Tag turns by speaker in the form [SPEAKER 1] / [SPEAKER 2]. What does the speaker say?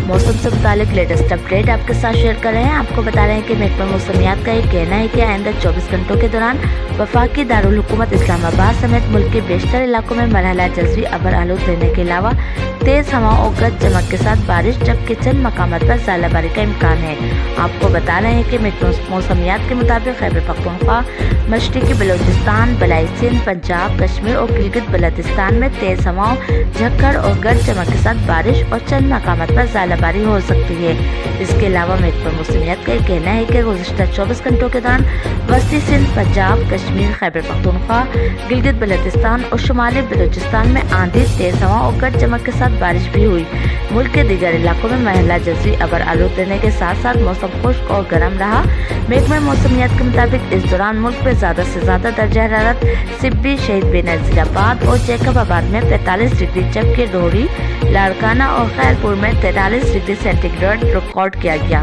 [SPEAKER 1] मौसम से मुतालिक लेटेस्ट अपडेट आपके साथ शेयर कर रहे हैं। आपको बता रहे हैं कि महकमा मौसमियात का ये कहना है कि आइंदा 24 घंटों के दौरान वफाकी दारुल हुकूमत इस्लामाबाद समेत मुल्क के बेशतर इलाकों में मरहला जज़वी अबर आलूद रहने के अलावा तेज़ हवाओं और गरज चमक के साथ बारिश, जबकि चंद मकामात पर ज़ालाबारी का इम्कान है। आपको बता रहे हैं कि महकमा मौसमियात के मुताबिक खैबर पख्तूनख्वा, मशरक़ी बलूचिस्तान, बलाई सिंध, पंजाब, कश्मीर और गिलगित बल्तिस्तान में तेज़ हवाओं, झक्कड़ और गरज चमक के साथ बारिश और चंद मकामात पर ज़ालाबारी हो सकती है। इसके अलावा महकमा मौसमियात का ये कहना है कि गुज़िश्ता 24 घंटों के दौरान वस्ती सिंध, पंजाब, कश्मीर, खैबर पख्तूनख्वा, गिलगित बल्तिस्तान और शुमाली बलूचिस्तान में आंधी, तेज़ हवा और गरज चमक के साथ बारिश भी हुई। मुल्क के दीगर इलाकों में मरहला जज़वी अबर आलूद रहने के साथ साथ मौसम खुश्क और गर्म रहा। महकमा मौसमियात के मुताबिक इस दौरान मुल्क में ज़्यादा से ज़्यादा दर्जा हरारत सिब्बी, शहीद बेनज़ीराबाद और जैकबाबाद में 45 डिग्री, जबकि रोहड़ी, लाड़काना और खैरपुर में 43 डिग्री सेंटीग्रेड रिकॉर्ड किया गया।